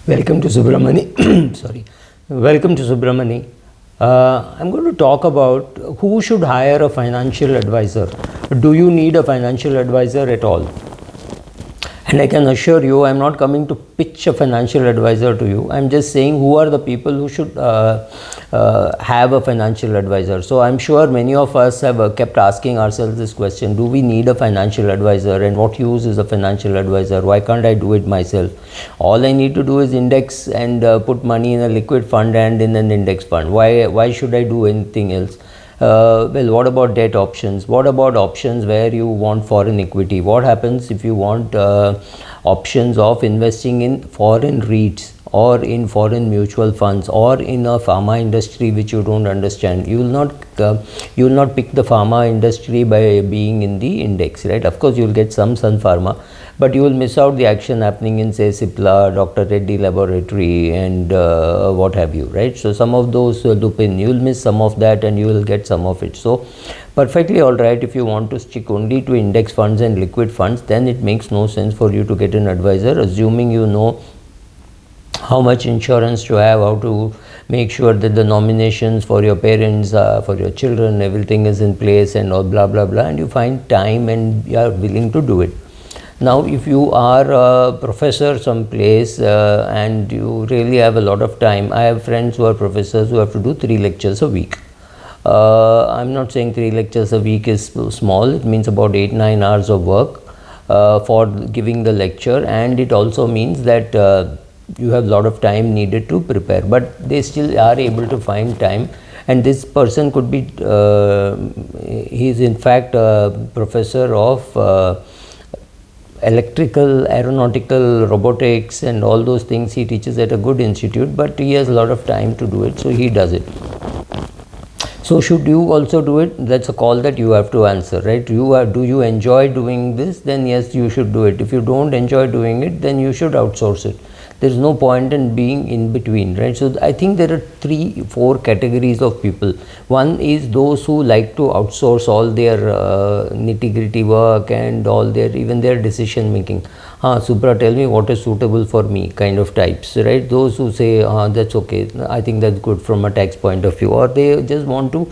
Welcome to Subramani. Sorry. Welcome to Subramani. I'm going to talk about who should hire a financial advisor. Do you need a financial advisor at all? And I can assure you, I'm not coming to pitch a financial advisor to you. I'm just saying who are the people who should have a financial advisor. So I'm sure many of us have kept asking ourselves this question: do we need a financial advisor? And what use is a financial advisor? Why can't I do it myself? All I need to do is index and put money in a liquid fund and in an index fund. Why should I do anything else? Well, what about debt options? What about options where you want foreign equity? What happens if you want options of investing in foreign REITs or in foreign mutual funds or in a pharma industry which you don't understand? You will not pick the pharma industry by being in the index, right? Of course, you will get some Sun Pharma, but you will miss out the action happening in, say, Cipla, Dr. Reddy Laboratory, and what have you, right? So some of those Lupin, you will miss some of that and you will get some of it. So perfectly all right. If you want to stick only to index funds and liquid funds, then it makes no sense for you to get an advisor, assuming you know how much insurance to have, how to make sure that the nominations for your parents, for your children, everything is in place and all blah blah blah, and you find time and you are willing to do it. Now, if you are a professor someplace and you really have a lot of time, I have friends who are professors who have to do 3 lectures a week. I'm not saying 3 lectures a week is small. It means about 8-9 hours of work for giving the lecture, and it also means that you have a lot of time needed to prepare, but they still are able to find time. And this person could be, he is in fact a professor of electrical, aeronautical, robotics and all those things. He teaches at a good institute, but he has a lot of time to do it, so he does it. So should you also do it? That's a call that you have to answer, right? Do you enjoy doing this? Then yes, you should do it. If you don't enjoy doing it, then you should outsource it. There's no point in being in between, right? So I think there are 3-4 categories of people. One is those who like to outsource all their nitty-gritty work and all their, even their decision making. Supra, tell me what is suitable for me, kind of types, right? Those who say, that's okay, I think that's good from a tax point of view, or they just want to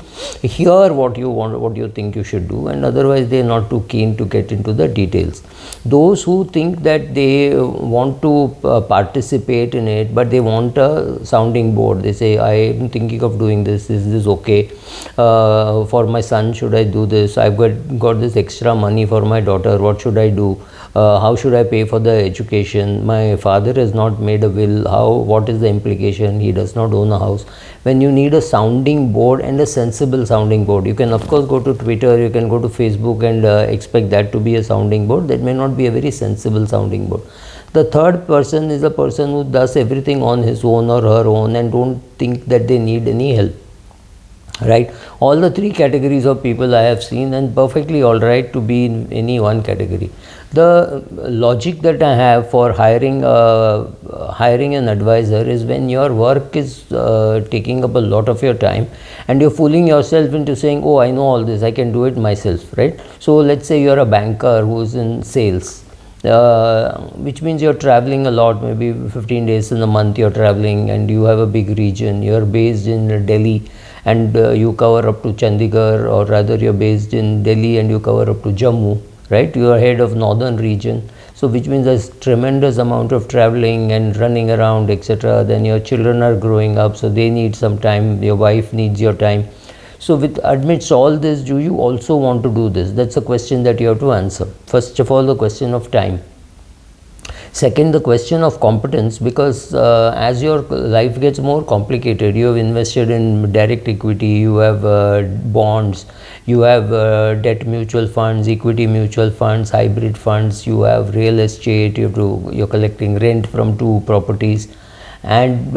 hear what you want, what you think you should do, and otherwise they are not too keen to get into the details. Those who think that they want to participate in it, but they want a sounding board. They say, I am thinking of doing this, is this okay? For my son, should I do this? I've got this extra money for my daughter, what should I do? How should I pay for the education? My father has not made a will. What is the implication? He does not own a house. When you need a sounding board, and a sensible sounding board, you can of course go to Twitter, you can go to Facebook and expect that to be a sounding board. That may not be a very sensible sounding board. The third person is a person who does everything on his own or her own and don't think that they need any help. Right? All the 3 categories of people I have seen, and perfectly all right to be in any one category. The logic that I have for hiring an advisor is when your work is taking up a lot of your time and you're fooling yourself into saying, oh, I know all this, I can do it myself, right? So let's say you're a banker who's in sales, which means you're traveling a lot, maybe 15 days in a month you're traveling, and you have a big region. You're based in Delhi and you cover up to Chandigarh, or rather you're based in Delhi and you cover up to Jammu, right? You are head of northern region, so which means there's tremendous amount of traveling and running around, etc. Then your children are growing up, so they need some time, your wife needs your time. So amidst all this, do you also want to do this? That's a question that you have to answer. First of all, the question of time. Second, the question of competence, because as your life gets more complicated, you have invested in direct equity, you have bonds, you have debt mutual funds, equity mutual funds, hybrid funds, you have real estate, you're collecting rent from 2 properties, and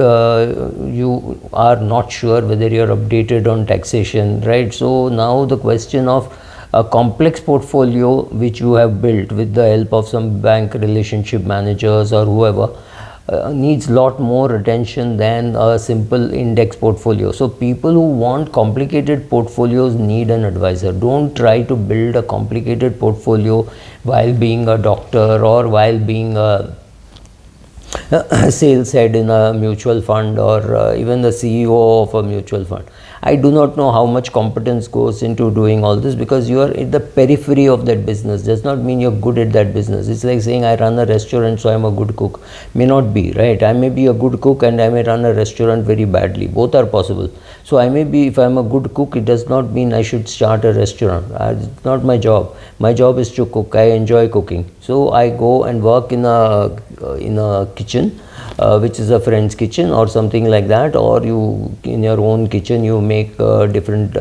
you are not sure whether you're updated on taxation, right? So now the question of a complex portfolio which you have built with the help of some bank relationship managers or whoever needs lot more attention than a simple index portfolio. So people who want complicated portfolios need an advisor. Don't try to build a complicated portfolio while being a doctor or while being a sales head in a mutual fund, or even the CEO of a mutual fund. I do not know how much competence goes into doing all this, because you are at the periphery of that business. Does not mean you're good at that business. It's like saying I run a restaurant, so I'm a good cook. May not be, right? I may be a good cook and I may run a restaurant very badly. Both are possible. So I may be, if I'm a good cook, it does not mean I should start a restaurant. It's not my job. My job is to cook. I enjoy cooking. So I go and work in a kitchen, which is a friend's kitchen or something like that, or you in your own kitchen you make different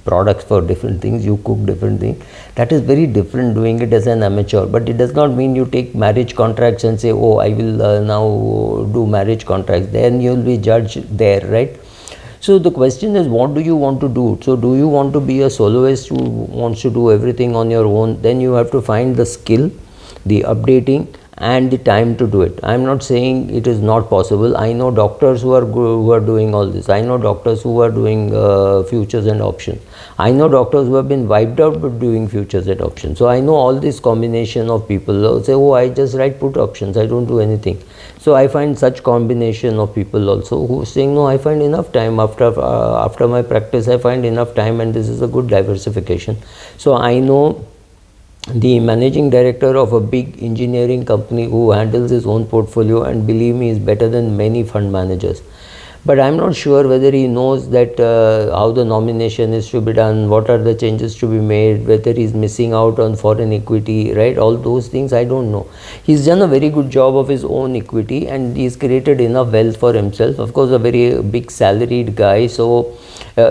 products for different things, you cook different things. That is very different doing it as an amateur. But it does not mean you take marriage contracts and say, oh, I will now do marriage contracts. Then you will be judged there, right? So the question is, what do you want to do? So do you want to be a soloist who wants to do everything on your own? Then you have to find the skill, the updating, and the time to do it. I am not saying it is not possible. I know doctors who are doing all this. I know doctors who are doing futures and options. I know doctors who have been wiped out but doing futures and options. So I know all this combination of people. Say, oh, I just write put options, I don't do anything. So I find such combination of people also who are saying, no, I find enough time after my practice. I find enough time, and this is a good diversification. So I know the managing director of a big engineering company who handles his own portfolio, and believe me, is better than many fund managers. But I'm not sure whether he knows that how the nomination is to be done, what are the changes to be made, whether he's missing out on foreign equity, right? All those things I don't know. He's done a very good job of his own equity, and he's created enough wealth for himself. Of course, a very big salaried guy, so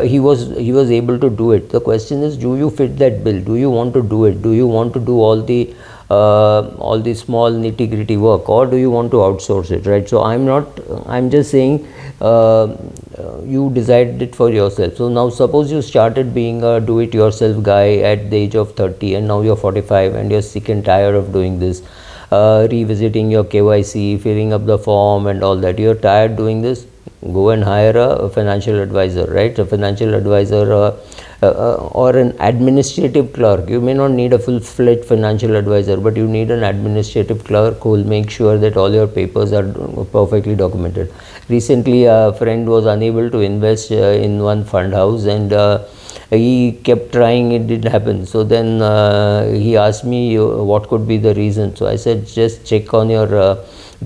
he was able to do it. The question is, do you fit that bill? Do you want to do it? Do you want to do all the small nitty gritty work, or do you want to outsource it, right? So I'm just saying you decided it for yourself. So now suppose you started being a do it yourself guy at the age of 30, and now you're 45 and you're sick and tired of doing this, revisiting your KYC, filling up the form and all that. You're tired doing this, go and hire a financial advisor, right? A financial advisor or an administrative clerk. You may not need a full-fledged financial advisor, but you need an administrative clerk who will make sure that all your papers are perfectly documented. Recently, a friend was unable to invest in one fund house, and he kept trying, it didn't happen. So then he asked me what could be the reason. So I said, just check on your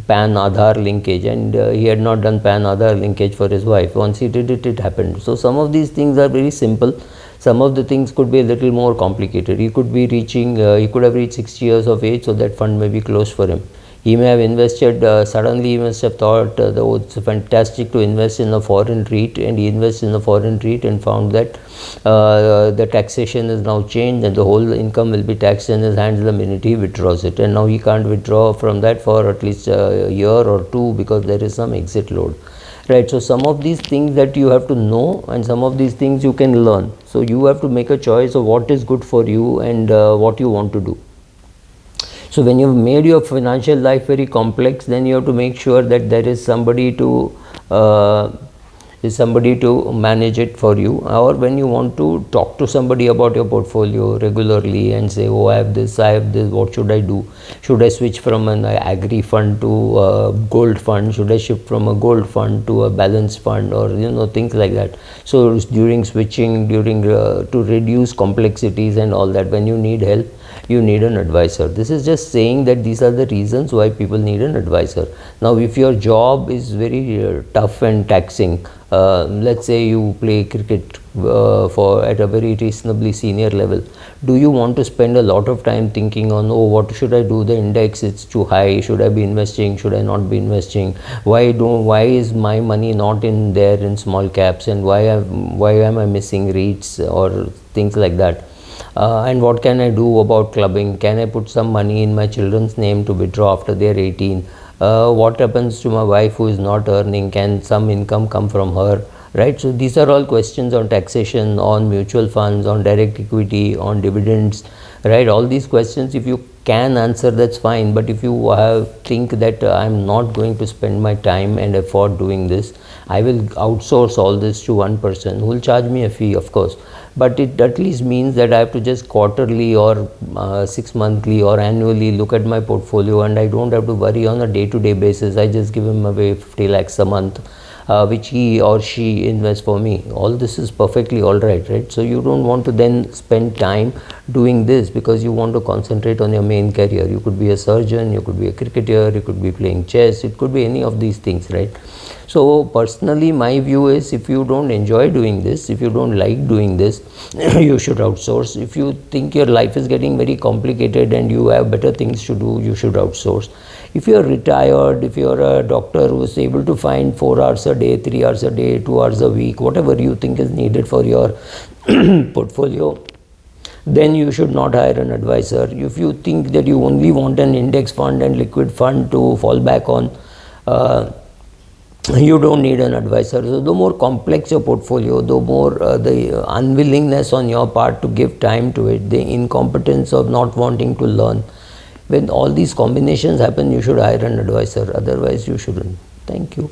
PAN Aadhaar linkage, and he had not done PAN Aadhaar linkage for his wife. Once he did it, it happened. So some of these things are very simple. Some of the things could be a little more complicated. He could be reaching, he could have reached 60 years of age, so that fund may be closed for him. He may have invested, suddenly he must have thought, oh, it's fantastic to invest in a foreign REIT, and he invested in a foreign REIT and found that the taxation is now changed, and the whole income will be taxed in his hands the minute he withdraws it. And now he can't withdraw from that for at least a year or two, because there is some exit load. Right, so some of these things that you have to know, and some of these things you can learn. So you have to make a choice of what is good for you and what you want to do. So when you've made your financial life very complex, then you have to make sure that there is somebody to manage it for you. Or when you want to talk to somebody about your portfolio regularly and say, oh, I have this, what should I do? Should I switch from an agri fund to a gold fund? Should I shift from a gold fund to a balanced fund, or things like that? So during switching, to reduce complexities and all that, when you need help, you need an advisor. This is just saying that these are the reasons why people need an advisor. Now, if your job is very tough and taxing, let's say you play cricket at a very reasonably senior level, do you want to spend a lot of time thinking on, oh, what should I do? The index is too high. Should I be investing? Should I not be investing? Why is my money not in there in small caps? And why am I missing REITs or things like that? And what can I do about clubbing? Can I put some money in my children's name to withdraw after they are 18? What happens to my wife who is not earning? Can some income come from her? Right? So these are all questions on taxation, on mutual funds, on direct equity, on dividends. Right? All these questions, if you can answer, that's fine. But if you think that I'm not going to spend my time and effort doing this, I will outsource all this to one person who will charge me a fee, of course. But it at least means that I have to just quarterly or 6 monthly or annually look at my portfolio, and I don't have to worry on a day-to-day basis. I just give him away 50 lakhs a month, which he or she invests for me. All this is perfectly all right, right? So you don't want to then spend time doing this because you want to concentrate on your main career. You could be a surgeon, you could be a cricketer, you could be playing chess, it could be any of these things, right? So personally, my view is, if you don't enjoy doing this, if you don't like doing this, you should outsource. If you think your life is getting very complicated and you have better things to do, you should outsource. If you are retired, if you are a doctor who is able to find 4 hours a day, 3 hours a day, 2 hours a week, whatever you think is needed for your portfolio, then you should not hire an advisor. If you think that you only want an index fund and liquid fund to fall back on, you don't need an advisor. So the more complex your portfolio, the more the unwillingness on your part to give time to it, the incompetence of not wanting to learn, when all these combinations happen, you should hire an advisor. Otherwise you shouldn't. Thank you.